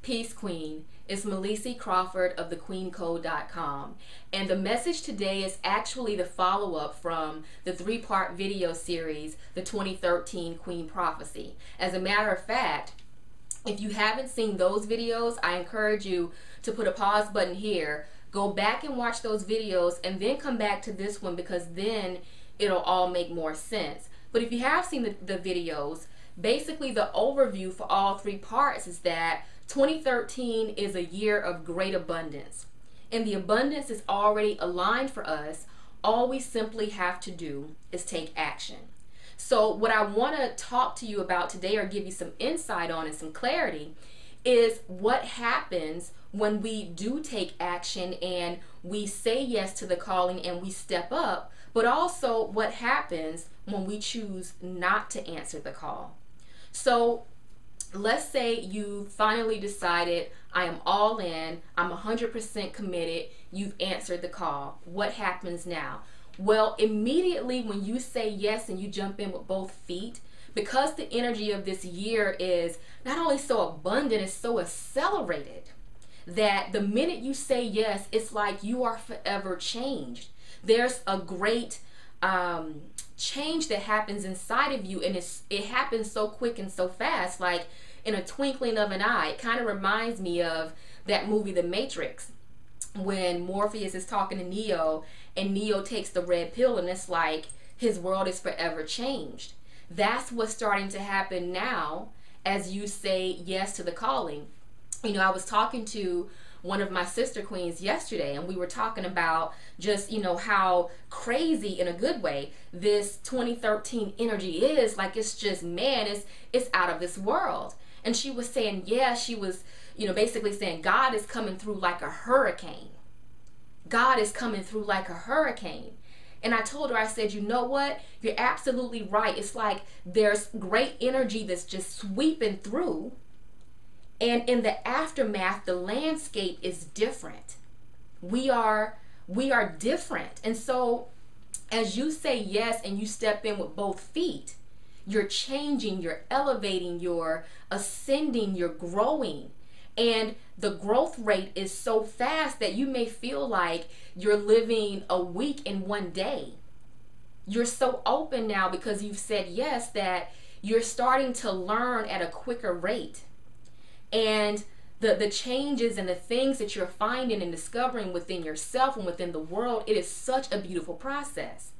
Peace Queen. It's Melissa Crawford of thequeencode.com, and the message today is actually the follow-up from the three-part video series, the 2013 Queen Prophecy. As a matter of fact, if you haven't seen those videos, I encourage you to put a pause button here, go back and watch those videos, and then come back to this one, because then it'll all make more sense. But if you have seen the videos, basically the overview for all three parts is that 2013 is a year of great abundance, and the abundance is already aligned for us. All we simply have to do is take action. So what I want to talk to you about today, or give you some insight on and some clarity, is what happens when we do take action and we say yes to the calling and we step up, but also what happens when we choose not to answer the call. So let's say you finally decided, I am all in, I'm 100% committed, you've answered the call. What happens now? Well, immediately when you say yes and you jump in with both feet, because the energy of this year is not only so abundant, it's so accelerated, that the minute you say yes, it's like you are forever changed. There's a great change that happens inside of you, and it happens so quick and so fast, like in a twinkling of an eye. It kind of reminds me of that movie The Matrix, when Morpheus is talking to Neo and Neo takes the red pill, and it's like his world is forever changed. That's what's starting to happen now as you say yes to the calling. You know, I was talking to one of my sister queens yesterday, and we were talking about just, you know, how crazy, in a good way, this 2013 energy is. Like, it's just, man, it's out of this world. And she was saying, yeah, she was, you know, basically saying God is coming through like a hurricane. God is coming through like a hurricane. And I told her, I said, you know what? You're absolutely right. It's like there's great energy that's just sweeping through. And in the aftermath, the landscape is different. We are different. And so as you say yes and you step in with both feet, you're changing, you're elevating, you're ascending, you're growing. And the growth rate is so fast that you may feel like you're living a week in one day. You're so open now because you've said yes that you're starting to learn at a quicker rate. And the changes and the things that you're finding and discovering within yourself and within the world, it is such a beautiful process.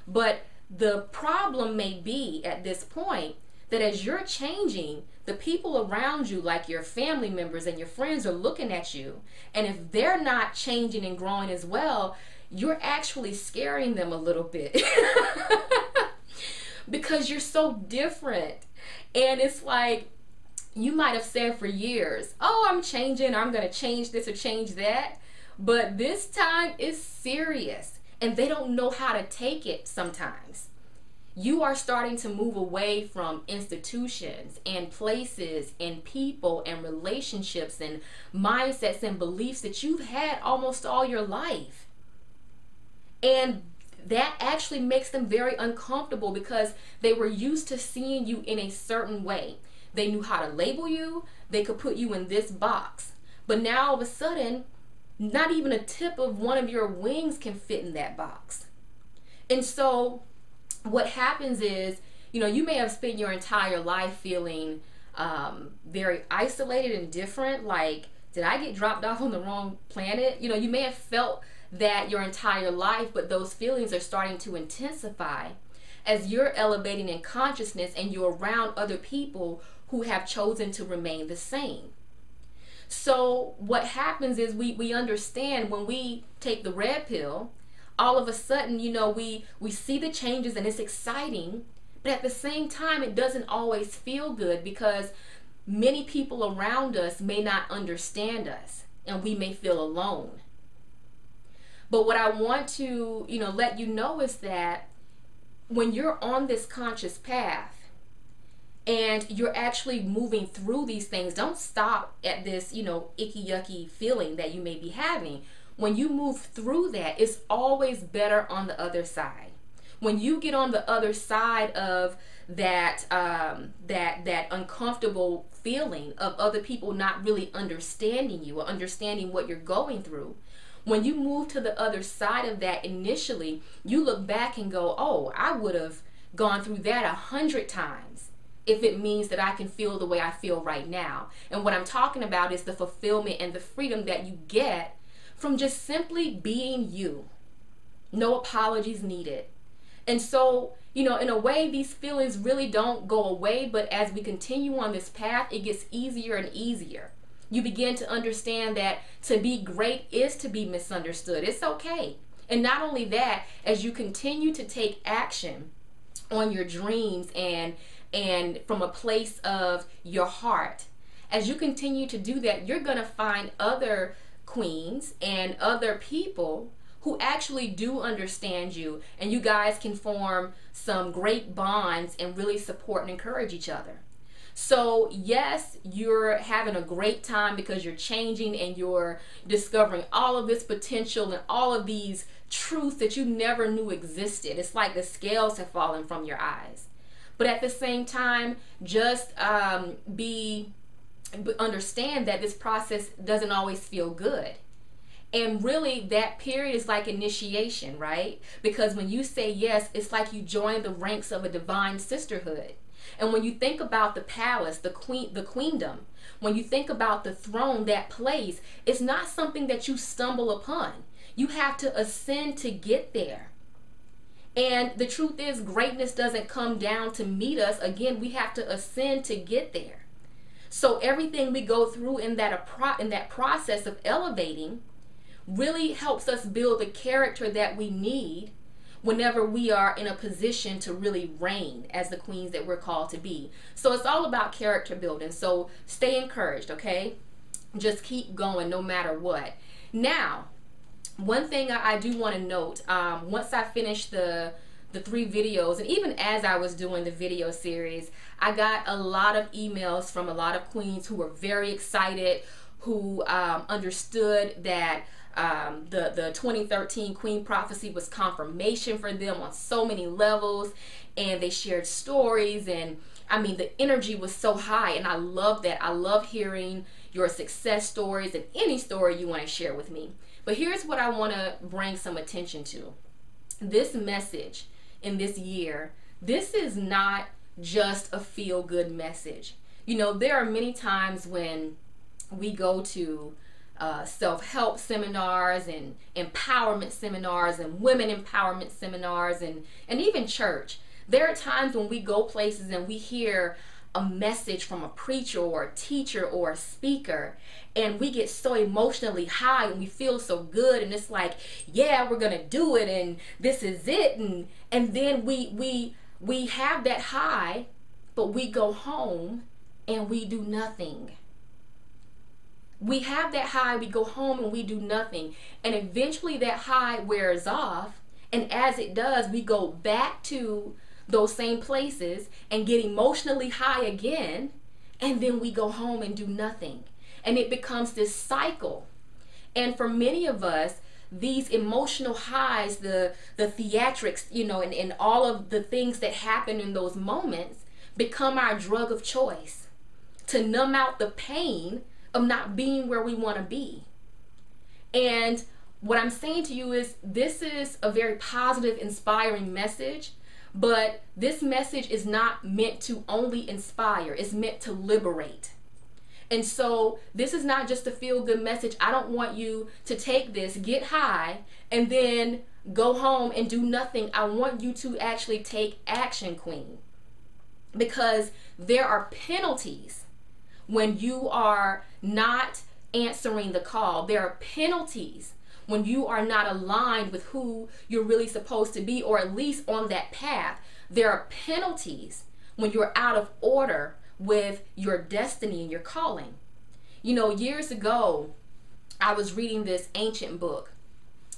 But the problem may be at this point that as you're changing, the people around you, like your family members and your friends, are looking at you. And if they're not changing and growing as well, you're actually scaring them a little bit because you're so different. And it's like, you might have said for years, oh, I'm changing, I'm going to change this or change that. But this time is serious, and they don't know how to take it sometimes. You are starting to move away from institutions and places and people and relationships and mindsets and beliefs that you've had almost all your life. And that actually makes them very uncomfortable because they were used to seeing you in a certain way. They knew how to label you. They could put you in this box. But now all of a sudden, not even a tip of one of your wings can fit in that box. And so what happens is, you know, you may have spent your entire life feeling very isolated and different. Like, did I get dropped off on the wrong planet? You know, you may have felt that your entire life, but those feelings are starting to intensify as you're elevating in consciousness and you're around other people who have chosen to remain the same. So what happens is we understand when we take the red pill, all of a sudden, you know, we see the changes and it's exciting, but at the same time, it doesn't always feel good because many people around us may not understand us and we may feel alone. But what I want to, you know, let you know is that when you're on this conscious path and you're actually moving through these things, don't stop at this, you know, icky yucky feeling that you may be having. When you move through that, it's always better on the other side. When you get on the other side of that uncomfortable feeling of other people not really understanding you or understanding what you're going through, when you move to the other side of that initially, you look back and go, oh, I would have gone through that 100 times if it means that I can feel the way I feel right now. And what I'm talking about is the fulfillment and the freedom that you get from just simply being you. No apologies needed. And so, you know, in a way, these feelings really don't go away, but as we continue on this path, it gets easier and easier. You begin to understand that to be great is to be misunderstood. It's okay. And not only that, as you continue to take action on your dreams and from a place of your heart, as you continue to do that, you're going to find other queens and other people who actually do understand you, and you guys can form some great bonds and really support and encourage each other. So yes, you're having a great time because you're changing and you're discovering all of this potential and all of these truths that you never knew existed. It's like the scales have fallen from your eyes. But at the same time, just understand that this process doesn't always feel good. And really, that period is like initiation, right? Because when you say yes, it's like you join the ranks of a divine sisterhood. And when you think about the palace, the queendom, when you think about the throne, that place, it's not something that you stumble upon. You have to ascend to get there. And the truth is, greatness doesn't come down to meet us. Again, we have to ascend to get there. So everything we go through in that process of elevating really helps us build the character that we need whenever we are in a position to really reign as the queens that we're called to be. So it's all about character building. So stay encouraged, okay? Just keep going no matter what. Now, one thing I do want to note, once I finished the 3 videos, and even as I was doing the video series, I got a lot of emails from a lot of queens who were very excited, who understood that the 2013 Queen Prophecy was confirmation for them on so many levels, and they shared stories, and I mean the energy was so high, and I love that. I love hearing your success stories and any story you want to share with me. But here's what I want to bring some attention to. This message in this year, this is not just a feel-good message. You know, there are many times when we go to self-help seminars and empowerment seminars and women empowerment seminars and even church. There are times when we go places and we hear a message from a preacher or a teacher or a speaker, and we get so emotionally high and we feel so good, and it's like, yeah, we're gonna do it and this is it, and then we have that high, but we go home and we do nothing. We have that high, we go home and we do nothing, and eventually that high wears off, and as it does, we go back to those same places and get emotionally high again, and then we go home and do nothing, and it becomes this cycle. And for many of us, these emotional highs, the theatrics, you know, and all of the things that happen in those moments become our drug of choice to numb out the pain of not being where we want to be. And what I'm saying to you is, this is a very positive, inspiring message, but this message is not meant to only inspire, it's meant to liberate. And so this is not just a feel-good message. I don't want you to take this, get high, and then go home and do nothing. I want you to actually take action, queen, because there are penalties when you are not answering the call. There are penalties when you are not aligned with who you're really supposed to be, or at least on that path. There are penalties when you're out of order with your destiny and your calling. You know, years ago, I was reading this ancient book,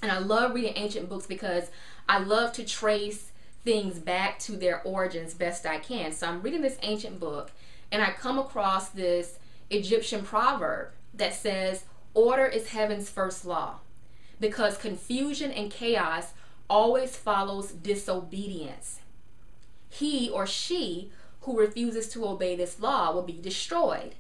and I love reading ancient books because I love to trace things back to their origins best I can. So I'm reading this ancient book, and I come across this Egyptian proverb that says, order is heaven's first law, because confusion and chaos always follows disobedience. He or she who refuses to obey this law will be destroyed.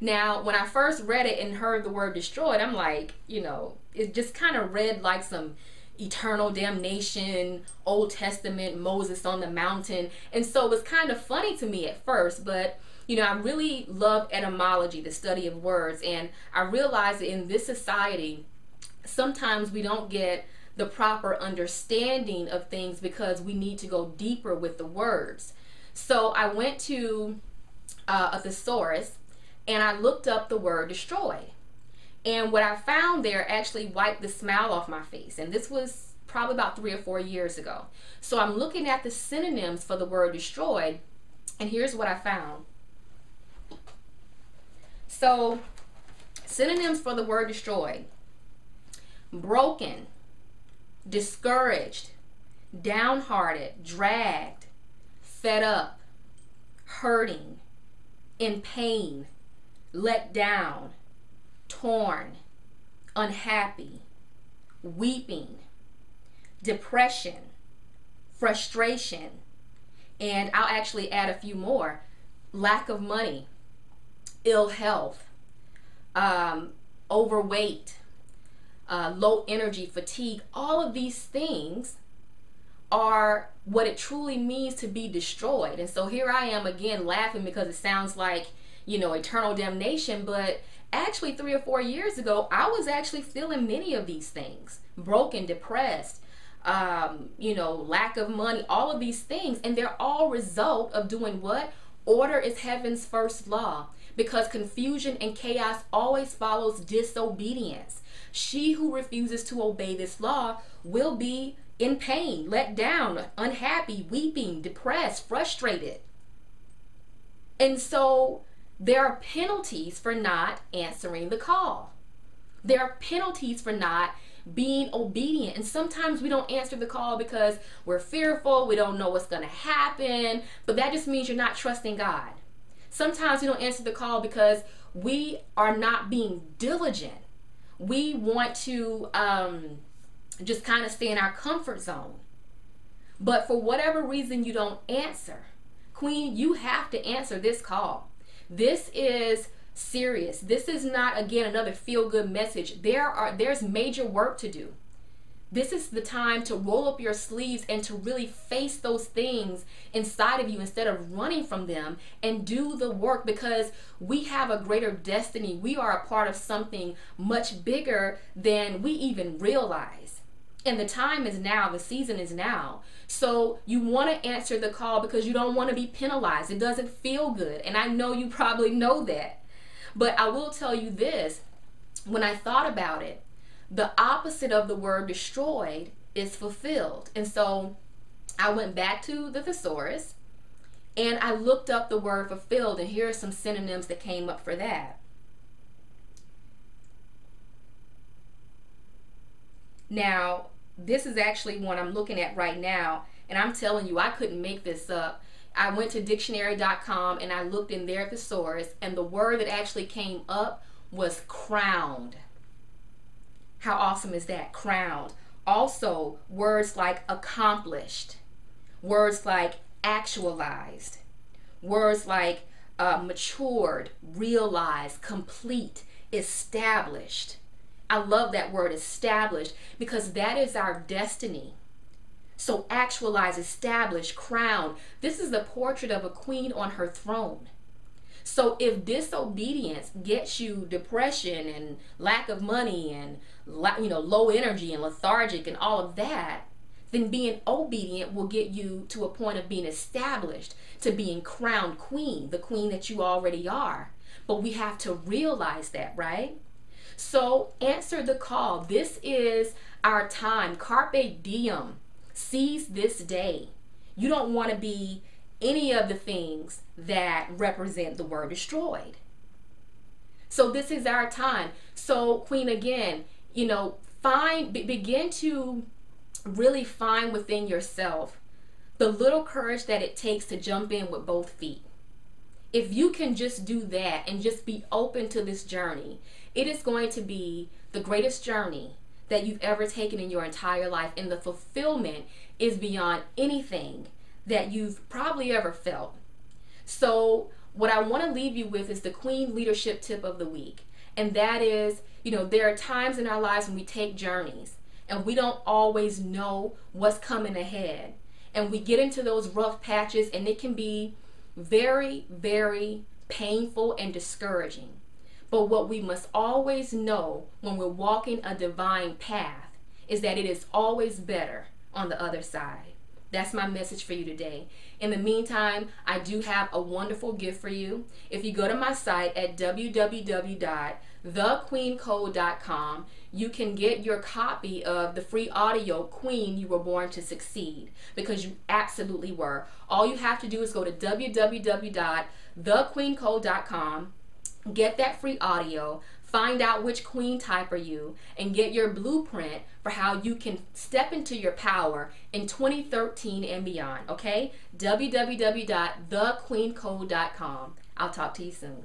Now, when I first read it and heard the word destroyed, I'm like, it just kind of read like some eternal damnation, Old Testament, Moses on the mountain. And so it was kind of funny to me at first, but I really love etymology, the study of words, and I realized that in this society, sometimes we don't get the proper understanding of things because we need to go deeper with the words. So I went to a thesaurus and I looked up the word destroy. And what I found there actually wiped the smile off my face. And this was probably about 3 or 4 years ago. So I'm looking at the synonyms for the word destroyed, and here's what I found. So, synonyms for the word destroyed: broken, discouraged, downhearted, dragged, fed up, hurting, in pain, let down, torn, unhappy, weeping, depression, frustration, and I'll actually add a few more: lack of money, ill health, overweight, low energy, fatigue. All of these things are what it truly means to be destroyed. And so here I am again laughing because it sounds like, eternal damnation, but actually 3 or 4 years ago, I was actually feeling many of these things: broken, depressed, lack of money, all of these things. And they're all result of doing what? Order is heaven's first law, because confusion and chaos always follows disobedience. She who refuses to obey this law will be in pain, let down, unhappy, weeping, depressed, frustrated. And so there are penalties for not answering the call. There are penalties for not being obedient. And sometimes we don't answer the call because we're fearful, we don't know what's going to happen, but that just means you're not trusting God. Sometimes we don't answer the call because we are not being diligent. We want to just kind of stay in our comfort zone. But for whatever reason you don't answer, Queen, you have to answer this call. This is serious. This is not, again, another feel-good message. There's major work to do. This is the time to roll up your sleeves and to really face those things inside of you instead of running from them, and do the work, because we have a greater destiny. We are a part of something much bigger than we even realize. And the time is now, the season is now. So you want to answer the call because you don't want to be penalized. It doesn't feel good. And I know you probably know that. But I will tell you this, when I thought about it, the opposite of the word destroyed is fulfilled. And so I went back to the thesaurus and I looked up the word fulfilled, and here are some synonyms that came up for that. Now, this is actually one I'm looking at right now, and I'm telling you, I couldn't make this up. I went to dictionary.com and I looked in their thesaurus, and the word that actually came up was crowned. How awesome is that? Crowned. Also, words like accomplished, words like actualized, words like matured, realized, complete, established. I love that word established because that is our destiny. So actualize, establish, crown. This is the portrait of a queen on her throne. So if disobedience gets you depression and lack of money and low energy and lethargic and all of that, then being obedient will get you to a point of being established, to being crowned queen, the queen that you already are. But we have to realize that, right? So answer the call. This is our time. Carpe diem. Seize this day. You don't want to be any of the things that represent the word destroyed. So this is our time. So Queen, again, begin to really find within yourself the little courage that it takes to jump in with both feet. If you can just do that and just be open to this journey, it is going to be the greatest journey that you've ever taken in your entire life, and the fulfillment is beyond anything that you've probably ever felt. So what I want to leave you with is the Queen leadership tip of the week. And that is, there are times in our lives when we take journeys and we don't always know what's coming ahead. And we get into those rough patches, and it can be very, very painful and discouraging. But what we must always know when we're walking a divine path is that it is always better on the other side. That's my message for you today. In the meantime, I do have a wonderful gift for you. If you go to my site at www.thequeencode.com, you can get your copy of the free audio, Queen, You Were Born to Succeed, because you absolutely were. All you have to do is go to www.thequeencode.com, get that free audio, find out which queen type are you, and get your blueprint for how you can step into your power in 2013 and beyond, okay? www.thequeencode.com. I'll talk to you soon.